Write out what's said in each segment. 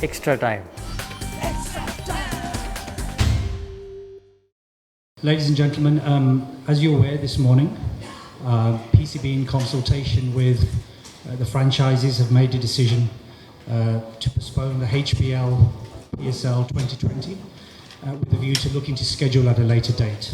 extra time. Ladies and gentlemen, as you're aware this morning, PCB in consultation with the franchises have made a decision to postpone the HBL PSL 2020 with a view to looking to schedule at a later date.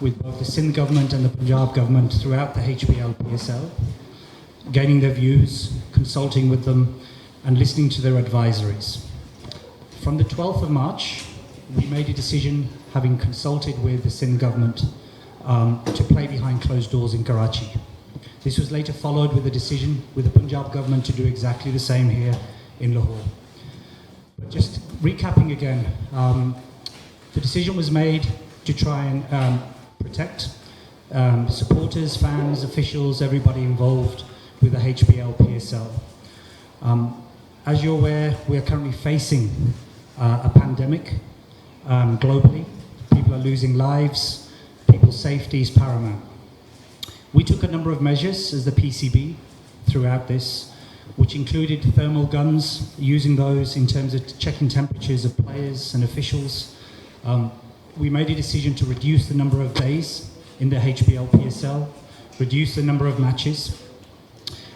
with both the Sindh government and the Punjab government throughout the HBL PSL, gaining their views, consulting with them and listening to their advisories. From the 12th of March, we made a decision, having consulted with the Sindh government, to play behind closed doors in Karachi. This was later followed with a decision with the Punjab government to do exactly the same here in Lahore. But just recapping again, the decision was made to try and protect supporters, fans, officials, everybody involved with the HBL PSL. As you're aware, we are currently facing a pandemic globally. People are losing lives. People's safety is paramount. We took a number of measures as the PCB throughout this, which included thermal guns, using those in terms of checking temperatures of players and officials. We made a decision to reduce the number of days in the HBL PSL, reduce the number of matches,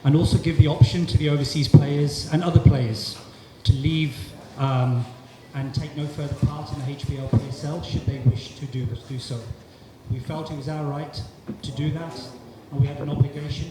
and also give the option to the overseas players and other players to leave and take no further part in the HBL PSL should they wish to do so. We felt it was our right to do that, and we had an obligation.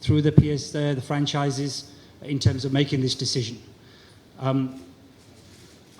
through the franchises in terms of making this decision.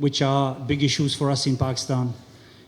which are big issues for us in Pakistan.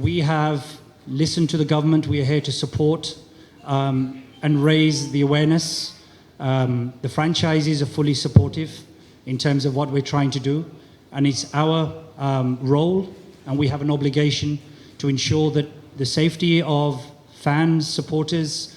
we have listened to the government. We are here to support and raise the awareness. The franchises are fully supportive in terms of what we're trying to do, and it's our role, and we have an obligation to ensure that the safety of fans, supporters,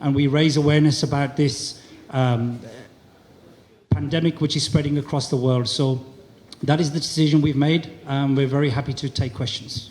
and we raise awareness about this pandemic which is spreading across the world. So that is the decision we've made, and we're very happy to take questions.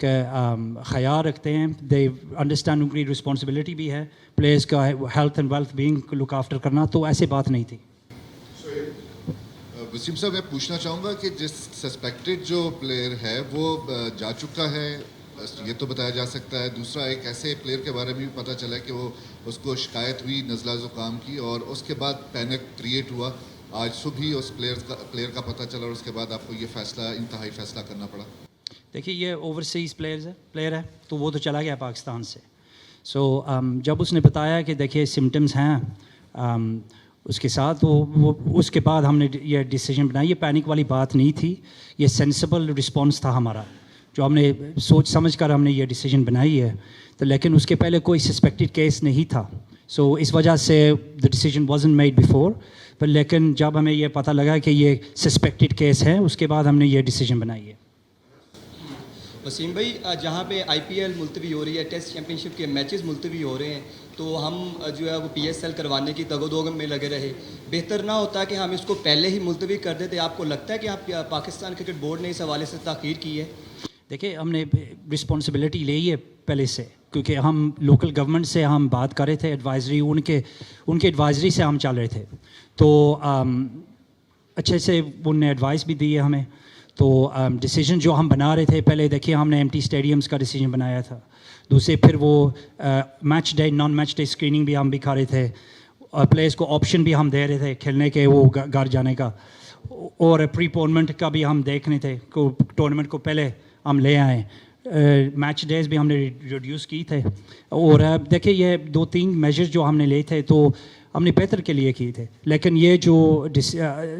کہ خیال رکھتے ہیں, they understand, ان کی responsibility بھی ہے players کا health and wealth being look after کرنا, تو ایسی بات نہیں تھی. وسیم صاحب میں پوچھنا چاہوں گا کہ جس سسپیکٹڈ جو پلیئر ہے وہ جا چکا ہے, یہ تو بتایا جا سکتا ہے. دوسرا ایک ایسے پلیئر کے بارے میں بھی پتہ چلا کہ وہ اس کو شکایت ہوئی نزلہ زکام کی اور اس کے بعد پینک کریٹ ہوا. آج صبح ہی اس پلیئر کا پتہ چلا اور اس کے بعد آپ کو یہ فیصلہ, انتہائی فیصلہ کرنا پڑا. دیکھیے یہ اوورسیز پلیئر ہے تو وہ تو چلا گیا پاکستان سے. سو جب اس نے بتایا کہ دیکھیے سمٹمز ہیں اس کے ساتھ, وہ اس کے بعد ہم نے یہ ڈیسیجن بنائی. یہ پینک والی بات نہیں تھی, یہ سینسیبل رسپانس تھا ہمارا, جو ہم نے سوچ سمجھ کر ہم نے یہ ڈیسیجن بنائی ہے. تو لیکن اس کے پہلے کوئی سسپیکٹڈ کیس نہیں تھا, سو اس وجہ سے the decision wasn't made before. پر لیکن جب ہمیں یہ پتہ لگا کہ یہ سسپیکٹڈ کیس ہے, اس کے بعد ہم نے یہ ڈیسیجن بنائی ہے. وسیم بھائی, جہاں پہ آئی پی ایل ملتوی ہو رہی ہے, ٹیسٹ چیمپئن شپ کے میچز ملتوی ہو رہے ہیں, تو ہم جو ہے وہ پی ایس ایل کروانے کی تگ و دو میں لگے رہے. بہتر نہ ہوتا کہ ہم اس کو پہلے ہی ملتوی کر دیتے؟ آپ کو لگتا ہے کہ آپ پاکستان کرکٹ بورڈ نے اس حوالے سے تاخیر کی ہے؟ دیکھیے ہم نے رسپانسبلٹی لی ہے پہلے سے, کیونکہ ہم لوکل گورنمنٹ سے ہم بات کر رہے تھے, ایڈوائزری ان کے ایڈوائزری سے ہم چل رہے تھے. تو اچھے سے ان نے ایڈوائس بھی دی ہے ہمیں. تو ڈیسیجن جو ہم بنا رہے تھے, پہلے دیکھیے ہم نے ایم ٹی اسٹیڈیمس کا ڈیسیجن بنایا تھا. دوسرے پھر وہ match day naan match day screening بھی ہم بھی کر رہے تھے, اور پلیئرس کو آپشن بھی ہم دے رہے تھے کھیلنے کے, وہ گھر جانے کا, اور پری پونمنٹ کا بھی ہم دیکھ رہے تھے کہ ٹورنامنٹ کو پہلے ہم لے آئیں. میچ ڈیز بھی ہم نے ریڈیوس کی تھے. اور دیکھیے یہ 2-3 میجرز جو ہم نے لیے تھے تو ہم نے بہتر کے لیے کیے تھے. لیکن یہ جو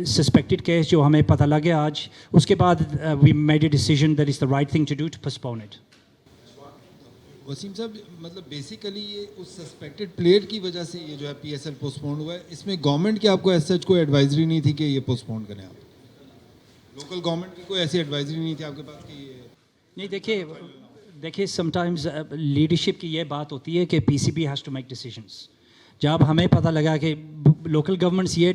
سسپیکٹڈ کیس جو ہمیں پتہ لگا آج, اس کے بعد we made a decision that is the right thing to do to postpone it. Wasim صاحب, مطلب بیسیکلی یہ اس سسپیکٹڈ پلیئر کی وجہ سے یہ جو ہے پی ایس ایل پوسٹ پون ہوا ہے. اس میں گورنمنٹ کی آپ کو ایز سچ کوئی ایڈوائزری نہیں تھی کہ یہ پوسٹ پون کریں؟ آپ لوکل گورنمنٹ کی کوئی ایسی ایڈوائزری نہیں تھی آپ کے پاس کہ یہ نہیں؟ دیکھیے سم ٹائمز لیڈرشپ کی یہ بات ہوتی ہے کہ P C B has to make decisions. جب ہمیں پتہ لگا کہ لوکل گورنمنٹس یہ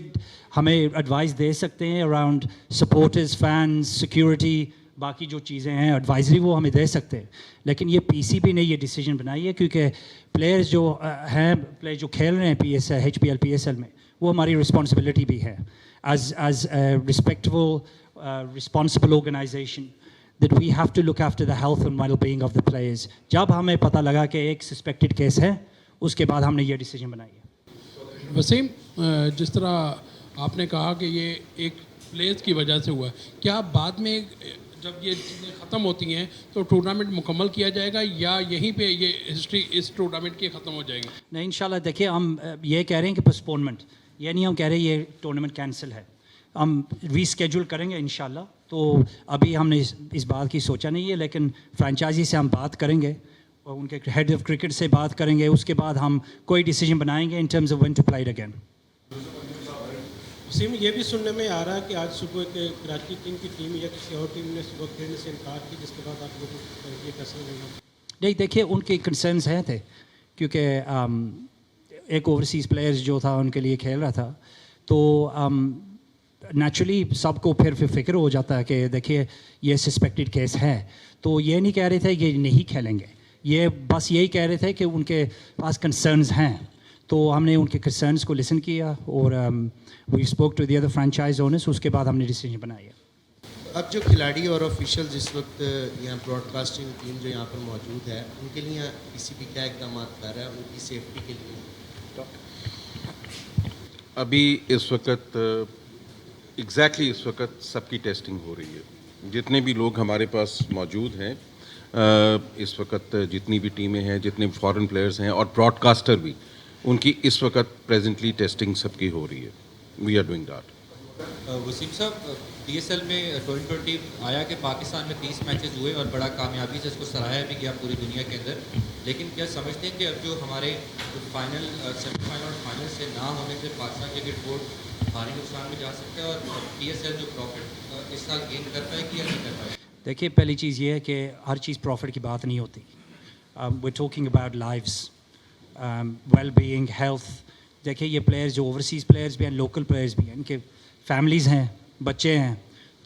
ہمیں ایڈوائس دے سکتے ہیں اراؤنڈ سپورٹرز, فینس, سیکیورٹی, باقی جو چیزیں ہیں ایڈوائزری وہ ہمیں دے سکتے ہیں. لیکن یہ پی سی بی نے یہ ڈیسیجن بنائی ہے کیونکہ پلیئرز جو ہیں, پلیئر جو کھیل رہے ہیں H P L P S L میں, وہ ہماری رسپانسبلٹی بھی ہے as respectful responsible organization that we have to look after the health and well-being of the players. جب ہمیں پتہ لگا کہ ایک سسپیکٹڈ کیس ہے, اس کے بعد ہم نے یہ ڈیسیجن بنائی ہے. وسیم, جس طرح آپ نے کہا کہ یہ ایک پلیئرز کی وجہ سے ہوا, کیا بعد میں جب یہ چیزیں ختم ہوتی ہیں تو ٹورنامنٹ مکمل کیا جائے گا یا یہیں پہ یہ ہسٹری اس ٹورنامنٹ کی ختم ہو جائے گی؟ نہیں, انشاءاللہ دیکھیے ہم یہ کہہ رہے ہیں کہ پوسٹپونمنٹ, یہ نہیں ہم کہہ رہے یہ ٹورنامنٹ کینسل ہے, ہم ری اسکیجول کریں گے انشاءاللہ. تو ابھی ہم نے اس بات کی سوچا نہیں ہے, لیکن فرینچائزی سے ہم بات کریں گے اور ان کے ہیڈ آف کرکٹ سے بات کریں گے, اس کے بعد ہم کوئی ڈیسیجن بنائیں گے in terms of when to play it again. Wasim, یہ بھی سننے میں آ رہا ہے کہ آج صبح کے کراچی کنگ کی ٹیم یا کسی اور ٹیم نے صبح کھیلنے سے انکار کی, جس کے بعد آپ لوگوں کو یہ فیصلہ لینا؟ نہیں, دیکھیے ان کے کنسرنس ہیں تھے, کیونکہ ایک اوورسیز پلیئرز جو تھا ان کے لیے کھیل رہا تھا, تو نیچرلی سب کو پھر فکر ہو جاتا ہے کہ دیکھیے یہ سسپیکٹڈ کیس ہے. تو یہ نہیں کہہ رہے تھے کہ نہیں کھیلیں گے, یہ بس یہی کہہ رہے تھے کہ ان کے پاس کنسرنز ہیں. تو ہم نے ان کے کنسرنز کو لسن کیا اور we spoke to the other franchise owners, اس کے بعد ہم نے ڈیسیجن بنایا. اب جو کھلاڑی اور آفیشیل جس وقت یہاں براڈ کاسٹنگ ٹیم جو یہاں پر موجود ہے, ان کے لیے پی سی بی کیا اقدامات کر رہا ہے ان کی سیفٹی کے لیے؟ ابھی اس وقت ایگزیکٹلی اس وقت سب کی ٹیسٹنگ ہو رہی ہے. جتنے بھی لوگ ہمارے پاس موجود ہیں اس وقت, جتنی بھی ٹیمیں ہیں, جتنے فارن پلیئرز ہیں اور براڈ کاسٹر بھی, ان کی اس وقت پریزنٹلی ٹیسٹنگ سب کی ہو رہی ہے. We are doing that. Wasim صاحب, پی ایس ایل میں 2020 آیا کہ پاکستان میں 30 میچز ہوئے اور بڑا کامیابی سے اس کو سراہا بھی گیا پوری دنیا کے اندر, لیکن کیا سمجھتے ہیں کہ اب جو ہمارے فائنل, سیمی فائنل اور فائنل سے نہ ہونے سے پاکستان کرکٹ بورڈ بھاری نقصان میں جا سکتا ہے, اور پی ایس ایل جو پروفٹ اس سال گین کر پائے گی یا نہیں کر پائے؟ دیکھیے پہلی چیز یہ ہے کہ ہر چیز پروفٹ کی بات نہیں ہوتی. We talking about lives, well being, health. دیکھیے یہ پلیئرز جو اوورسیز پلیئرز بھی ہیں, لوکل پلیئرز بھی ہیں, ان کے فیملیز ہیں, بچے ہیں,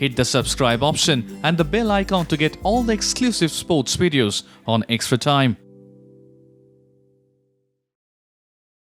Hit the subscribe option and the bell icon to get all the exclusive sports videos on Extra Time.